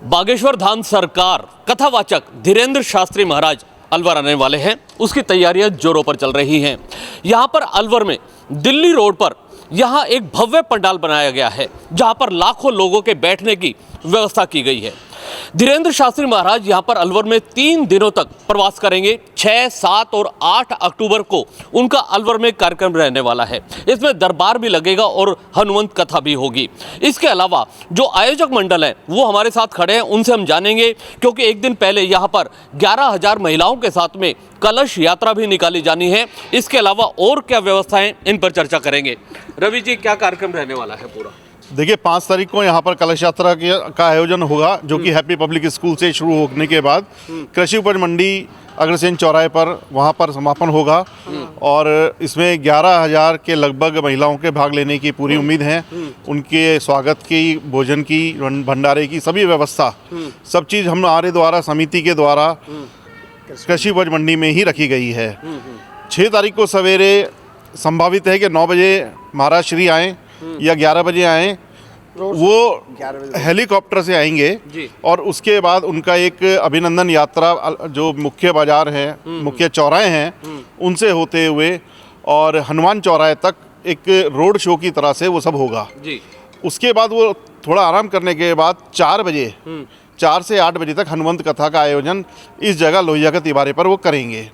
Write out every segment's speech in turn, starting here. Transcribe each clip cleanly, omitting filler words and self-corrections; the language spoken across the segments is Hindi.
बागेश्वर धाम सरकार कथावाचक धीरेन्द्र शास्त्री महाराज अलवर आने वाले हैं। उसकी तैयारियां जोरों पर चल रही हैं। यहाँ पर अलवर में दिल्ली रोड पर यहाँ एक भव्य पंडाल बनाया गया है, जहाँ पर लाखों लोगों के बैठने की व्यवस्था की गई है। धीरेन्द्र शास्त्री महाराज यहाँ पर अलवर में 3 दिनों तक प्रवास करेंगे। 6, 7 और 8 अक्टूबर को उनका अलवर में कार्यक्रम रहने वाला है। इसमें दरबार भी लगेगा और हनुमंत कथा भी होगी। इसके अलावा जो आयोजक मंडल है वो हमारे साथ खड़े हैं, उनसे हम जानेंगे, क्योंकि एक दिन पहले यहाँ पर 11,000 महिलाओं के साथ में कलश यात्रा भी निकाली जानी है। इसके अलावा और क्या व्यवस्थाएं, इन पर चर्चा करेंगे। रवि जी, क्या कार्यक्रम रहने वाला है पूरा? देखिए, 5 तारीख को यहाँ पर कलश यात्रा का आयोजन होगा, जो कि हैप्पी पब्लिक स्कूल से शुरू होने के बाद कृषि उपज मंडी अग्रसेन चौराहे पर वहाँ पर समापन होगा। और इसमें 11,000 के लगभग महिलाओं के भाग लेने की पूरी उम्मीद है। उनके स्वागत की, भोजन की, भंडारे की सभी व्यवस्था, सब चीज़ हमारे द्वारा, समिति के द्वारा कृषि उपज मंडी में ही रखी गई है। 6 तारीख को सवेरे संभावित है कि 9 बजे महाराज श्री आएँ या 11 बजे आएँ। वो हेलीकॉप्टर से आएंगे और उसके बाद उनका एक अभिनंदन यात्रा जो मुख्य बाजार है, मुख्य चौराहे हैं, उनसे होते हुए और हनुमान चौराहे तक एक रोड शो की तरह से वो सब होगा जी। उसके बाद वो थोड़ा आराम करने के बाद 4 से 8 बजे तक हनुमंत कथा का आयोजन इस जगह लोहिया के तिवारे पर वो करेंगे।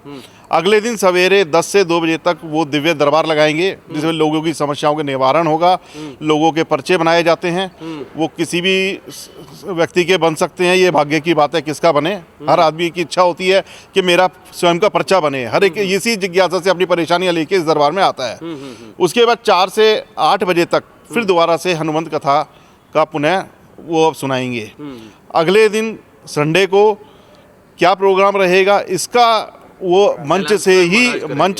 अगले दिन सवेरे 10 से 2 बजे तक वो दिव्य दरबार लगाएंगे, जिसमें लोगों की समस्याओं का निवारण होगा। लोगों के पर्चे बनाए जाते हैं, वो किसी भी व्यक्ति के बन सकते हैं। ये भाग्य की बात है किसका बने। हर आदमी की इच्छा होती है कि मेरा स्वयं का पर्चा बने। हर एक इसी जिज्ञासा से अपनी परेशानियां लेके इस दरबार में आता है। उसके बाद 4 से 8 बजे तक फिर दोबारा से हनुमंत कथा का पुनः वो अब सुनाएंगे। अगले दिन संडे को क्या प्रोग्राम रहेगा, इसका वो मंच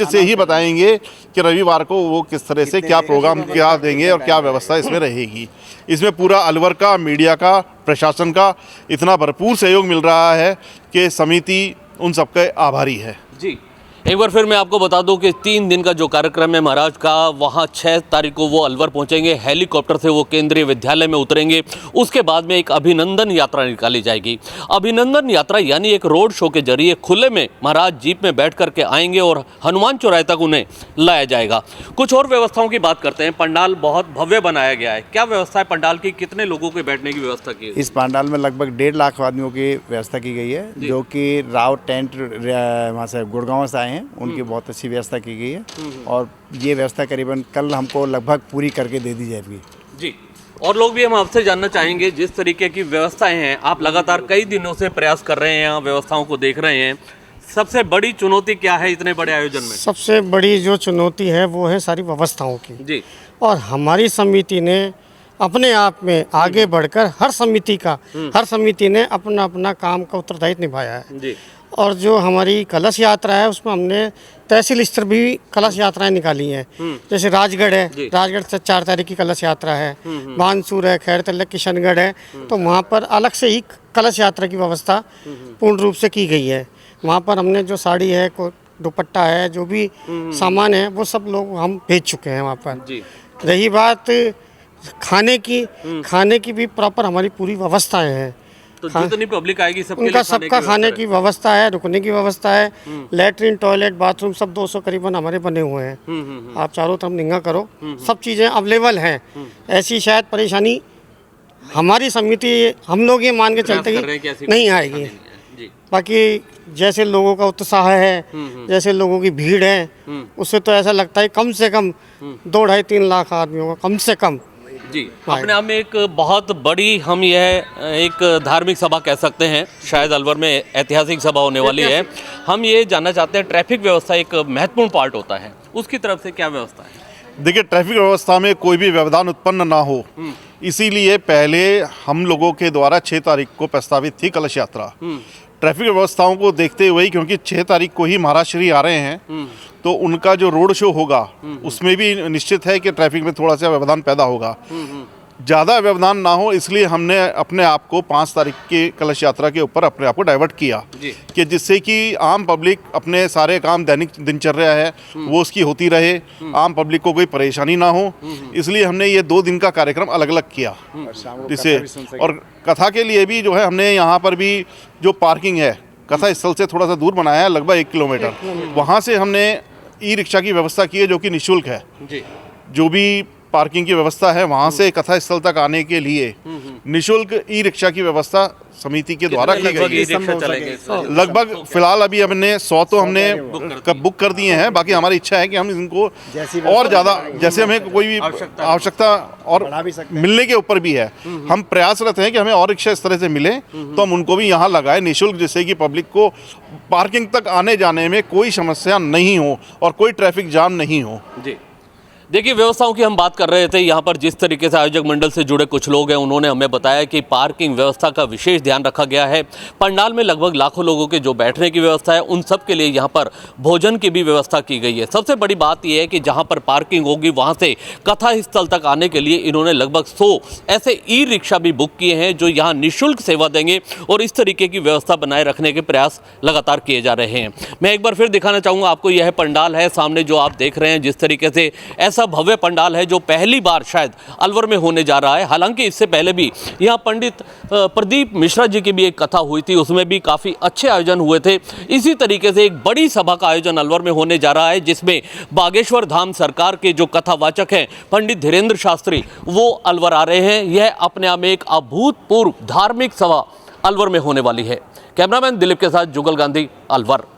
से ही बताएंगे कि रविवार को वो किस तरह से क्या प्रोग्राम क्या देंगे और क्या व्यवस्था इसमें रहेगी। इसमें पूरा अलवर का, मीडिया का, प्रशासन का इतना भरपूर सहयोग मिल रहा है कि समिति उन सबके आभारी है जी। एक बार फिर मैं आपको बता दूं कि 3 दिन का जो कार्यक्रम है महाराज का, वहाँ 6 तारीख को वो अलवर पहुँचेंगे। हेलीकॉप्टर से वो केंद्रीय विद्यालय में उतरेंगे। उसके बाद में एक अभिनंदन यात्रा निकाली जाएगी। अभिनंदन यात्रा यानी एक रोड शो के जरिए खुले में महाराज जीप में बैठ करके आएंगे और हनुमान चौराहे तक उन्हें लाया जाएगा। कुछ और व्यवस्थाओं की बात करते हैं। पंडाल बहुत भव्य बनाया गया है। क्या व्यवस्था है पंडाल की? कितने लोगों के बैठने की व्यवस्था की है? इस पंडाल में लगभग 1.5 लाख आदमियों की व्यवस्था की गई है, जो कि राव टेंट वहाँ से गुड़गांव से आए हैं। उनकी बहुत अच्छी व्यवस्था की गई है और ये व्यवस्था करीबन कल हमको लगभग पूरी करके दे दी जाएगी जी। और लोग भी हम आपसे जानना चाहेंगे, जिस तरीके की व्यवस्थाएं हैं, आप लगातार कई दिनों से प्रयास कर रहे हैं, यहाँ व्यवस्थाओं को देख रहे हैं, सबसे बड़ी चुनौती क्या है इतने बड़े आयोजन में? सबसे बड़ी जो चुनौती है वो है सारी व्यवस्थाओं की जी। और हमारी समिति ने अपने आप में आगे बढ़कर हर समिति ने अपना अपना काम का उत्तरदायित्व निभाया है जी। और जो हमारी कलश यात्रा है उसमें हमने तहसील स्तर भी कलश यात्राएं निकाली हैं। जैसे राजगढ़ है, राजगढ़ से 4 तारीख की कलश यात्रा है। बानसूर है, खैरतल्ला, किशनगढ़ है, तो वहाँ पर अलग से ही कलश यात्रा की व्यवस्था पूर्ण रूप से की गई है। वहाँ पर हमने जो साड़ी है, दुपट्टा है, जो भी सामान है, वो सब लोग हम भेज चुके हैं वहाँ पर। रही बात खाने की भी प्रॉपर हमारी पूरी व्यवस्थाएँ हैं। तो जितनी पब्लिक आएगी सबका खाने की व्यवस्था है, रुकने की व्यवस्था है। लैट्रिन, टॉयलेट, बाथरूम सब 200 करीबन हमारे बने हुए हैं। आप चारों तरफ निगाह करो, सब चीज़ें अवेलेबल हैं। ऐसी शायद परेशानी हमारी समिति, हम लोग ये मान के चलते कि नहीं आएगी। बाकी जैसे लोगों का उत्साह है, जैसे लोगों की भीड़ है, उससे तो ऐसा लगता है कम से कम 2-2.5-3 लाख आदमियों का कम से कम जी। अपने आप में एक बहुत बड़ी, हम यह एक धार्मिक सभा कह सकते हैं, शायद अलवर में ऐतिहासिक सभा होने वाली है। हम ये जानना चाहते हैं, ट्रैफिक व्यवस्था एक महत्वपूर्ण पार्ट होता है, उसकी तरफ से क्या व्यवस्था है? देखिए, ट्रैफिक व्यवस्था में कोई भी व्यवधान उत्पन्न ना हो, इसीलिए पहले हम लोगों के द्वारा 6 तारीख को प्रस्तावित थी कलश यात्रा। ट्रैफिक व्यवस्थाओं को देखते हुए, क्योंकि 6 तारीख को ही महाराज श्री आ रहे हैं, तो उनका जो रोड शो होगा उसमें भी निश्चित है कि ट्रैफिक में थोड़ा सा व्यवधान पैदा होगा। ज़्यादा व्यवधान ना हो, इसलिए हमने अपने आप को 5 तारीख के कलश यात्रा के ऊपर अपने आप को डाइवर्ट किया कि जिससे कि आम पब्लिक अपने सारे काम दैनिक दिनचर्या है वो उसकी होती रहे, आम पब्लिक को कोई परेशानी ना हो, इसलिए हमने ये 2 दिन का कार्यक्रम अलग अलग किया। जिससे और कथा के लिए भी जो है हमने यहाँ पर भी जो पार्किंग है कथा स्थल से थोड़ा सा दूर बनाया है, लगभग 1 किलोमीटर, वहाँ से हमने ई रिक्शा की व्यवस्था की है जो कि निःशुल्क है। जो भी पार्किंग की व्यवस्था है वहाँ से कथा स्थल तक आने के लिए निःशुल्क ई रिक्शा की व्यवस्था समिति के द्वारा की गई है। लगभग फिलहाल अभी हमने 100 तो हमने बुक कर दिए हैं, बाकी हमारी इच्छा है कि हम इनको और ज़्यादा, जैसे हमें कोई भी आवश्यकता और मिलने के ऊपर भी है, हम प्रयासरत हैं कि हमें और रिक्शा इस तरह से मिले तो हम उनको भी यहाँ लगाए निःशुल्क, जिससे कि पब्लिक को पार्किंग तक आने जाने में कोई समस्या नहीं हो और कोई ट्रैफिक जाम नहीं हो। देखिए, व्यवस्थाओं की हम बात कर रहे थे। यहाँ पर जिस तरीके से आयोजक मंडल से जुड़े कुछ लोग हैं, उन्होंने हमें बताया कि पार्किंग व्यवस्था का विशेष ध्यान रखा गया है। पंडाल में लगभग लाखों लोगों के जो बैठने की व्यवस्था है, उन सब के लिए यहाँ पर भोजन की भी व्यवस्था की गई है। सबसे बड़ी बात यह है कि जहाँ पर पार्किंग होगी वहाँ से कथा स्थल तक आने के लिए इन्होंने लगभग 100 ऐसे ई रिक्शा भी बुक किए हैं जो यहाँ निःशुल्क सेवा देंगे और इस तरीके की व्यवस्था बनाए रखने के प्रयास लगातार किए जा रहे हैं। मैं एक बार फिर दिखाना चाहूँगा आपको, यह पंडाल है सामने जो आप देख रहे हैं। जिस तरीके से ऐसा भव्य पंडाल है जो पहली बार शायद अलवर में होने जा रहा है। हालांकि इससे पहले भी यहाँ पंडित प्रदीप मिश्रा जी की भी एक कथा हुई थी, उसमें भी काफ़ी अच्छे आयोजन हुए थे। इसी तरीके से एक बड़ी सभा का आयोजन अलवर में होने जा रहा है, जिसमें बागेश्वर धाम सरकार के जो कथावाचक हैं पंडित धीरेंद्र शास्त्री, वो अलवर आ रहे हैं। यह अपने आप में एक अभूतपूर्व धार्मिक सभा अलवर में होने वाली है। कैमरामैन दिलीप के साथ जुगल गांधी, अलवर।